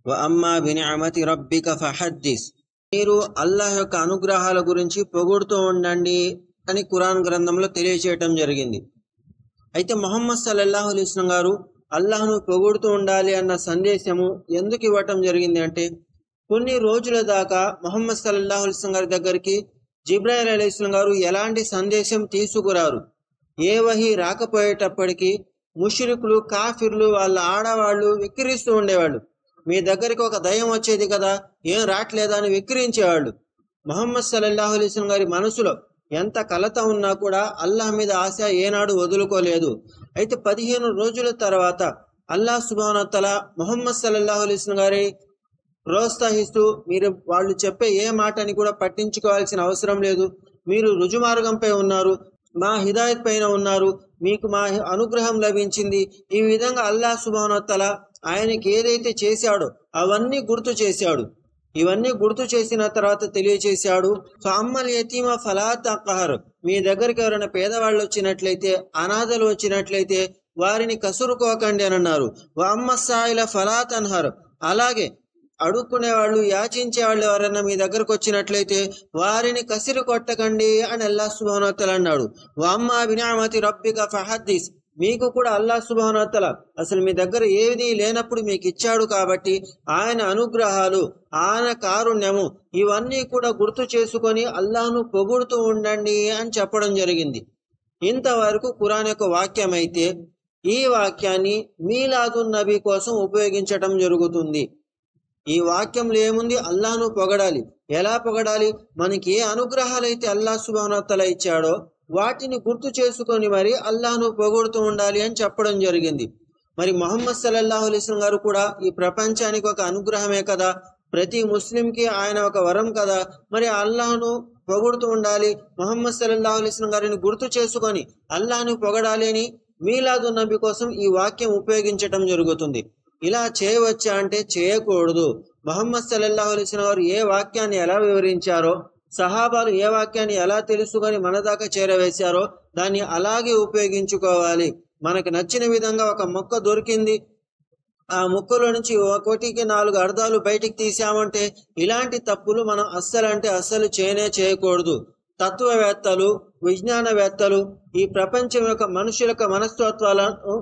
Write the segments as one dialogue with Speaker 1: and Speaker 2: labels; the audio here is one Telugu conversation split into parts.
Speaker 1: వ అమ్మా బినిఅమతి రబ్బిక ఫహద్దిస్. మీరు అల్లాహ్ యొక్క అనుగ్రహాల గురించి పొగుడుతూ ఉండండి అని ఖురాన్ గ్రంథంలో తెలియచేయటం జరిగింది. అయితే ముహమ్మద్ సల్లల్లాహు అలైహి వసల్లం గారు అల్లాహ్ను పొగుడుతూ ఉండాలి అన్న సందేశము ఎందుకు ఇవ్వటం జరిగింది అంటే, కొన్ని రోజుల దాకా ముహమ్మద్ సల్లల్లాహు అలైహి వసల్లం గారి దగ్గరికి జిబ్రాయిల్ అలైహిస్సలాం గారు ఎలాంటి సందేశం తీసుకురారు. ఏ వహీ రాకపోయేటప్పటికీ ముష్రికులు, కాఫిర్లు, వాళ్ళ ఆడవాళ్ళు వెక్కిరిస్తూ ఉండేవాళ్ళు. మీ దగ్గరికి ఒక దయ్యం వచ్చేది కదా, ఏం రావట్లేదా అని వెక్కిరించేవాళ్ళు. ముహమ్మద్ సల్లల్లాహు అలైహి వసల్లం గారి మనసులో ఎంత కలత ఉన్నా కూడా అల్లాహ్ మీద ఆశ ఏనాడు వదులుకోలేదు. అయితే 15 రోజుల తర్వాత అల్లాహ్ సుబ్హానహు వ తఆలా ముహమ్మద్ సల్లల్లాహు అలైహి వసల్లం గారి ప్రోత్సహిస్తూ, మీరు వాళ్ళు చెప్పే ఏ మాటని కూడా పట్టించుకోవాల్సిన అవసరం లేదు, మీరు రుజుమార్గంపై ఉన్నారు, మా హిదాయత్ పైన ఉన్నారు, మీకు మా అనుగ్రహం లభించింది. ఈ విధంగా అల్లాహ్ సుబ్హానహు వ తఆలా ఆయనకి ఏదైతే చేశాడో అవన్నీ గుర్తు చేశాడు. ఇవన్నీ గుర్తు చేసిన తర్వాత తెలియచేశాడు, ఫఅమ్మల్ యతీమ ఫలా తఖ్హర్. మీ దగ్గరికి ఎవరైనా పేదవాళ్ళు వచ్చినట్లయితే, అనాథలు వచ్చినట్లయితే వారిని కసురుకోకండి అని అన్నారు. వ అమ్మస్ సాయిల ఫలా తన్హర్. అలాగే అడుక్కునే వాళ్ళు, యాచించే వాళ్ళు ఎవరైనా మీ దగ్గరకు వచ్చినట్లయితే వారిని కసిరి కొట్టకండి అని అల్లాహ్ సుబ్హానహు వ తఆలా అన్నాడు. వ అమ్మా బినిఅమతి రబ్బిక ఫహద్దిస్. మీకు కూడా అల్లాహ్ సుబ్హానహు వ తఆలా అసలు మీ దగ్గర ఏది లేనప్పుడు మీకు ఇచ్చాడు కాబట్టి ఆయన అనుగ్రహాలు, ఆయన కారుణ్యము ఇవన్నీ కూడా గుర్తు చేసుకొని అల్లాహ్ను పొగుడుతూ ఉండండి అని చెప్పడం జరిగింది. ఇంతవరకు ఖురాన్ యొక్క వాక్యం అయితే, ఈ వాక్యాన్ని మీలాదున్ నబీ కోసం ఉపయోగించటం జరుగుతుంది. ఈ వాక్యంలో ఏముంది? అల్లాహ్ను పొగడాలి. ఎలా పొగడాలి? మనకి ఏ అనుగ్రహాలైతే అల్లాహ్ సుబ్హానహు వ తఆలా ఇచ్చాడో వాటిని గుర్తు చేసుకొని మరి అల్లాహ్ను పొగుడుతూ ఉండాలి అని చెప్పడం జరిగింది. మరి ముహమ్మద్ సల్లల్లాహు అలైహి వసల్లం గారు కూడా ఈ ప్రపంచానికి ఒక అనుగ్రహమే కదా, ప్రతి ముస్లింకి ఆయన ఒక వరం కదా. మరి అల్లాహ్ను పొగుడుతూ ఉండాలి, ముహమ్మద్ సల్లల్లాహు అలైహి వసల్లం గారిని గుర్తు చేసుకొని అల్లాహ్ను పొగడాలి అని మీలాదున్ నబీ కోసం ఈ వాక్యం ఉపయోగించటం జరుగుతుంది. ఇలా చేయవచ్చా అంటే చేయకూడదు. ముహమ్మద్ సల్లల్లాహు అలైహి వసల్లం గారు ఏ వాక్యాన్ని ఎలా వివరించారో, సహాబాలు ఏ వాక్యాన్ని ఎలా తెలుసుకొని మన దాకా చేరవేశారో దాన్ని అలాగే ఉపయోగించుకోవాలి. మనకు నచ్చిన విధంగా ఒక మొక్క దొరికింది, ఆ మొక్కలో నుంచి ఒకటికి 4 అర్థాలు బయటికి తీసామంటే ఇలాంటి తప్పులు మనం అస్సలు చేయకూడదు. తత్వవేత్తలు, విజ్ఞానవేత్తలు ఈ ప్రపంచం యొక్క మనుషుల యొక్క మనస్తత్వాలను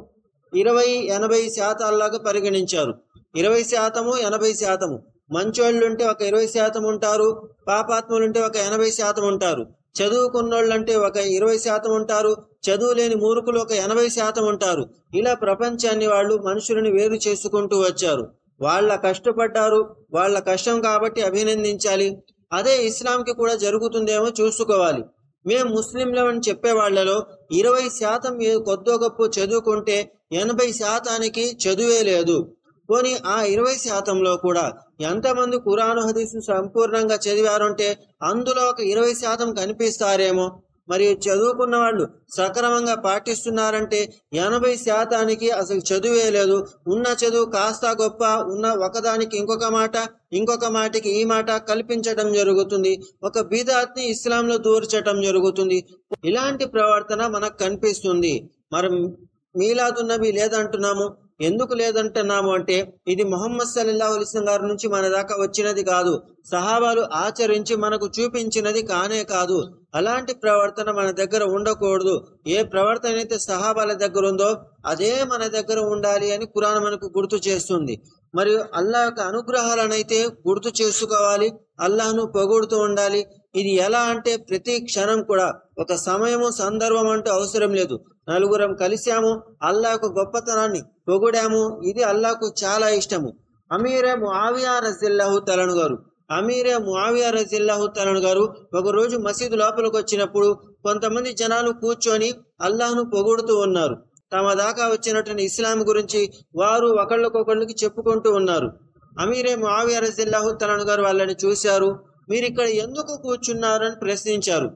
Speaker 1: 20-80% పరిగణించారు. 20%, 80%. మంచోళ్ళుంటే ఒక 20% ఉంటారు, పాపాత్ములుంటే ఒక 80% ఉంటారు. చదువుకున్నోళ్ళంటే ఒక 20% ఉంటారు, చదువు లేని మూర్ఖులు ఒక 80% ఉంటారు. ఇలా ప్రపంచాన్ని వాళ్ళు మనుషులను వేరు చేసుకుంటూ వచ్చారు. వాళ్ళ కష్టపడ్డారు, వాళ్ళ కష్టం కాబట్టి అభినందించాలి. అదే ఇస్లాంకి కూడా జరుగుతుందేమో చూసుకోవాలి. మేము ముస్లింలమని చెప్పే వాళ్ళలో 20% కొద్దో గొప్ప చదువుకుంటే 80%కి చదువే లేదు. పోనీ ఆ 20%లో కూడా ఎంతమంది ఖురాను హదీసు సంపూర్ణంగా చదివారంటే అందులో ఒక 20% కనిపిస్తారేమో. మరి చదువుకున్న వాళ్ళు సక్రమంగా పాటిస్తున్నారంటే 80%కి అసలు చదువే లేదు. ఉన్న చదువు కాస్త గొప్ప ఉన్న ఒకదానికి ఇంకొక మాట, ఇంకొక మాటకి ఈ మాట కల్పించడం జరుగుతుంది. ఒక బిదాత్ని ఇస్లాంలో దూర్చటం జరుగుతుంది. ఇలాంటి ప్రవర్తన మనకు కనిపిస్తుంది. మరి మీలాదున్ నబీ లేదంటున్నాము. ఎందుకు లేదంటున్నాము అంటే, ఇది ముహమ్మద్ సల్లల్లాహు అలైహి వసల్లం గారి నుంచి మన దాకా వచ్చినది కాదు, సహాబాలు ఆచరించి మనకు చూపించినది కానే కాదు. అలాంటి ప్రవర్తన మన దగ్గర ఉండకూడదు. ఏ ప్రవర్తన అయితే సహాబాల దగ్గర ఉందో అదే మన దగ్గర ఉండాలి అని ఖురాన్ మనకు గుర్తు చేస్తుంది. మరియు అల్లాహ్ యొక్క అనుగ్రహాలనైతే గుర్తు చేసుకోవాలి, అల్లాహ్ను పొగుడుతూ ఉండాలి. ఇది ఎలా అంటే ప్రతి క్షణం కూడా ఒక సమయము, సందర్భం అంటూ అవసరం లేదు. నలుగురం కలిశాము, అల్లాహ్ యొక్క గొప్పతనాన్ని పొగుడాము, ఇది అల్లాహ్కు చాలా ఇష్టము. అమీరే ముఆవియా రజియల్లాహు తఆలా గారు ఒకరోజు మసీదు లోపలికి వచ్చినప్పుడు కొంతమంది జనాలు కూర్చొని అల్లాహ్ను పొగుడుతూ ఉన్నారు. తమ దాకా వచ్చినటువంటి ఇస్లాం గురించి వారు ఒకళ్ళకొకళ్ళకి చెప్పుకుంటూ ఉన్నారు. అమీరే ముఆవియా రజియల్లాహు తఆలా గారు వాళ్ళని చూశారు. మీరు ఇక్కడ ఎందుకు కూర్చున్నారు అని ప్రశ్నించారు.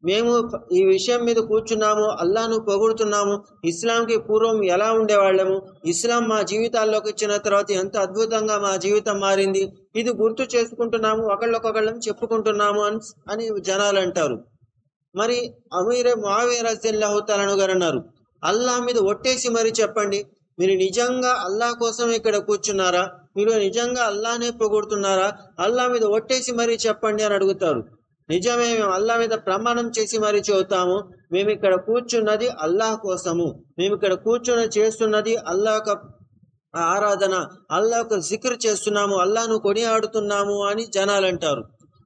Speaker 1: మేము ఈ విషయం మీద కూర్చున్నాము, అల్లాహ్ను పొగుడుతున్నాము, ఇస్లాంకి పూర్వం ఎలా ఉండేవాళ్ళము, ఇస్లాం మా జీవితాల్లోకి వచ్చిన తర్వాత ఎంత అద్భుతంగా మా జీవితం మారింది, ఇది గుర్తు చేసుకుంటున్నాము, ఒకళ్ళకొకళ్ళం చెప్పుకుంటున్నాము అని జనాలు అంటారు. మరి అమీరే ముఆవియా రజియల్లాహు తఆలా గారు అన్నారు, అల్లాహ్ మీద ఒట్టేసి మరి చెప్పండి, మీరు నిజంగా అల్లాహ్ కోసం ఇక్కడ కూర్చున్నారా, మీరు నిజంగా అల్లాహ్నే పొగుడుతున్నారా, అల్లాహ్ మీద ఒట్టేసి మరీ చెప్పండి అని అడుగుతారు. నిజమే, మేము అల్లాహ్ మీద ప్రమాణం చేసి మరీ చెబుతాము, మేము ఇక్కడ కూర్చున్నది అల్లాహ్ కోసము, మేము ఇక్కడ కూర్చొని చేస్తున్నది అల్లాహ్ యొక్క ఆరాధన, అల్లాహ్ యొక్క జిక్ర్ చేస్తున్నాము, అల్లాహ్ను కొనియాడుతున్నాము అని జనాలు అంటారు.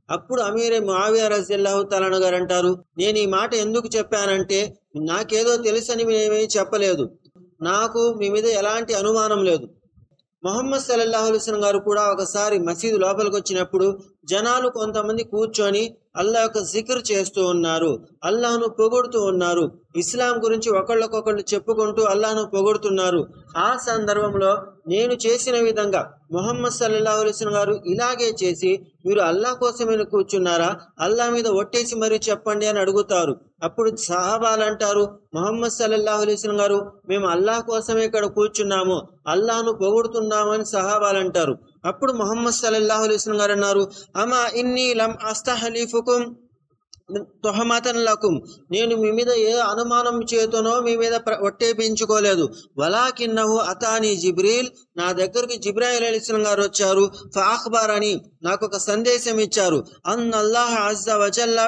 Speaker 1: అప్పుడు అమీరే ముఆవియా రజియల్లాహు తఆలా అన్హు గారు అంటారు, నేను ఈ మాట ఎందుకు చెప్పానంటే నాకేదో తెలుసని మేమేమీ చెప్పలేదు, నాకు మీ మీద ఎలాంటి అనుమానం లేదు. మొహమ్మద్ సల్లల్లాహు అలైహి వసల్లం గారు కూడా ఒకసారి మసీదు లోపలికి వచ్చినప్పుడు జనాలు కొంతమంది కూర్చొని అల్లాహ్ యొక్క జిక్ర్ చేస్తూ ఉన్నారు, అల్లాహ్ను పొగుడుతూ ఉన్నారు, ఇస్లాం గురించి ఒకళ్ళకొకళ్ళు చెప్పుకుంటూ అల్లాహ్ను పొగుడుతున్నారు. ఆ సందర్భంలో నేను చేసిన విధంగా మొహమ్మద్ సల్లల్లాహు అలైహి వసల్లం గారు ఇలాగే చేసి, మీరు అల్లాహ్ కోసమే కూర్చున్నారా, అల్లాహ్ మీద ఒట్టేసి మరీ చెప్పండి అని అడుగుతారు. అప్పుడు సహాబాలు అంటారు, మొహమ్మద్ సల్లల్లాహు అలైహి వసల్లం గారు మేము అల్లాహ్ కోసమే ఇక్కడ కూర్చున్నాము, అల్లాహ్ను పొగుడుతున్నామని సహాబాలు అంటారు. అప్పుడు మొహమ్మద్ సల్లల్లాహు అలైహి వసల్లం గారు అన్నారు, అమా ఇన్నీ లం అస్తహలిఫుకుం తొహమతన్ లకుం, నేను మీ మీద ఏ అనుమానం చేతనో మీ మీద ఒట్టేపించుకోలేదు. వలాకిన్నహు అతాని జిబ్రీల్, నా దగ్గరికి జిబ్రాయిల్ అలైహిస్సలాం గారు వచ్చారు. ఫఅఖ్బరని, నాకు ఒక సందేశం ఇచ్చారు. అన్నల్లాహ్ అజ్జ వజల్ల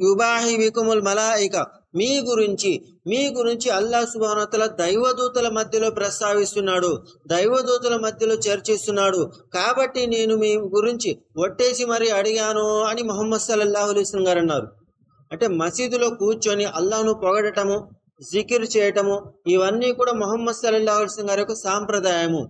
Speaker 1: యుబాహి బికుముల్ మలాయిక, మీ గురించి అల్లాహ్ సుబ్హానహు వ తఆలా దైవదూతల మధ్యలో ప్రస్తావిస్తున్నాడు, దైవదూతల మధ్యలో చర్చిస్తున్నాడు, కాబట్టి నేను మీ గురించి ఒట్టేసి మరీ అడిగాను అని మొహమ్మద్ సల్లల్లాహు అలైహి వసల్లం గారు అన్నారు. అంటే మసీదులో కూర్చొని అల్లాహ్ను పొగడటము, జికిర్ చేయటము, ఇవన్నీ కూడా మొహమ్మద్ సల్లల్లాహు అలైహి వసల్లం గారి యొక్క సాంప్రదాయము.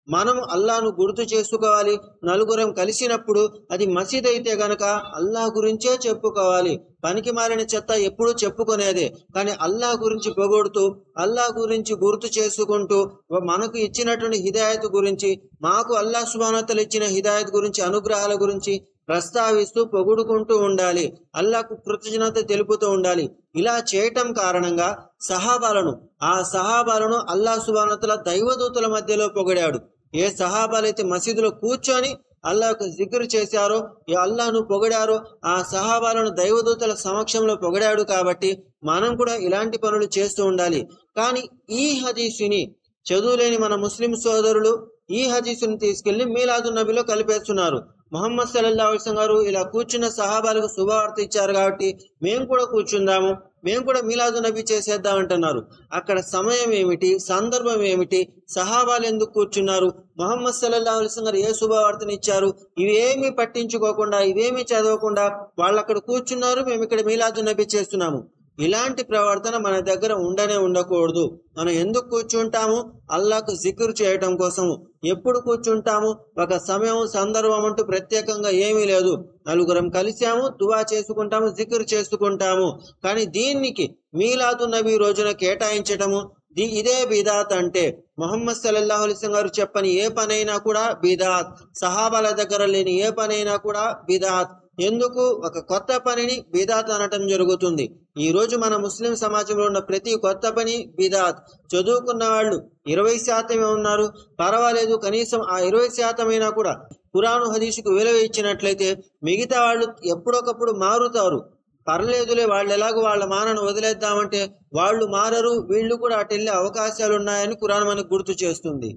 Speaker 1: మనం అల్లాహ్ను గుర్తు చేసుకోవాలి. నలుగురం కలిసినప్పుడు అది మసీద్ అయితే గనక అల్లాహ్ గురించే చెప్పుకోవాలి. పనికి మాలిన చెత్త ఎప్పుడూ చెప్పుకునేదే. కానీ అల్లాహ్ గురించి పొగుడుతూ, అల్లాహ్ గురించి గుర్తు చేసుకుంటూ, మనకు ఇచ్చినటువంటి హిదాయత్ గురించి, మాకు అల్లాహ్ సుబ్హానహు వ తఆలా ఇచ్చిన హిదాయత్ గురించి, అనుగ్రహాల గురించి ప్రస్తావిస్తూ పొగుడుకుంటూ ఉండాలి. అల్లాహ్కు కృతజ్ఞత తెలుపుతూ ఉండాలి. ఇలా చేయటం కారణంగా ఆ సహాబాలను అల్లాహ్ సుబ్హానహు వ తఆలా దైవదూతల మధ్యలో పొగిడాడు. ఏ సహాబాలైతే మసీదులో కూర్చొని అల్లాహ్ యొక్క జిక్ర్ చేశారో, ఏ అల్లాహ్ను పొగిడారో, ఆ సహాబాలను దైవదూతల సమక్షంలో పొగిడాడు. కాబట్టి మనం కూడా ఇలాంటి పనులు చేస్తూ ఉండాలి. కానీ ఈ హదీసుని చదువులేని మన ముస్లిం సోదరులు ఈ హదీసుని తీసుకెళ్లి మీలాదున్ నబీలో కలిపేస్తున్నారు. మొహమ్మద్ సల్లల్లాహు అలైహి వసల్లం గారు ఇలా కూర్చున్న సహాబాలకు శుభవార్త ఇచ్చారు కాబట్టి మేము కూడా కూర్చుందాము, మేము కూడా మీలాదున్ నబీ చేసేద్దాం అంటున్నారు. అక్కడ సమయం ఏమిటి, సందర్భం ఏమిటి, సహాబాలు ఎందుకు కూర్చున్నారు, మొహమ్మద్ సల్లల్లాహు అలైహి వసల్లం గారు ఏ శుభవార్తను ఇచ్చారు, ఇవేమీ పట్టించుకోకుండా, ఇవేమీ చదవకుండా వాళ్ళు అక్కడ కూర్చున్నారు, మేము ఇక్కడ మీలాదున్ నబీ చేస్తున్నాము. ఇలాంటి ప్రవర్తన మన దగ్గర ఉండకూడదు. మనం ఎందుకు కూర్చుంటాము? అల్లాహ్కు జిక్ర్ చేయటం కోసము. ఎప్పుడు కూర్చుంటాము? ఒక సమయం, సందర్భం అంటూ ప్రత్యేకంగా ఏమీ లేదు. నలుగురం కలిసాము, దువా చేసుకుంటాము, జిక్ర్ చేసుకుంటాము. కానీ దీనికి మీలాదున్ నబీ రోజున కేటాయించటము, ఇదే బిదాత్. అంటే మొహమ్మద్ సల్లల్లాహు అలైహి వసల్లం గారు చెప్పని ఏ పనైనా కూడా బిదాత్, సహాబాల దగ్గర లేని ఏ పనైనా కూడా బిదాత్. ఎందుకు? ఒక కొత్త పనిని బిదాత్ అనటం జరుగుతుంది. ఈ రోజు మన ముస్లిం సమాజంలో ఉన్న ప్రతి కొత్త పని బిదాత్. చదువుకున్న వాళ్ళు 20% ఉన్నారు, పర్వాలేదు, కనీసం ఆ 20% కూడా ఖురాను హదీసుకు విలువ ఇచ్చినట్లయితే మిగతా వాళ్ళు ఎప్పుడొకప్పుడు మారుతారు. పర్లేదులే, వాళ్ళు ఎలాగో వాళ్ళ మానను వదిలేద్దామంటే వాళ్ళు మారరు, వీళ్ళు కూడా అటు వెళ్ళే అవకాశాలు ఉన్నాయని ఖురాన్ మనకు గుర్తు చేస్తుంది.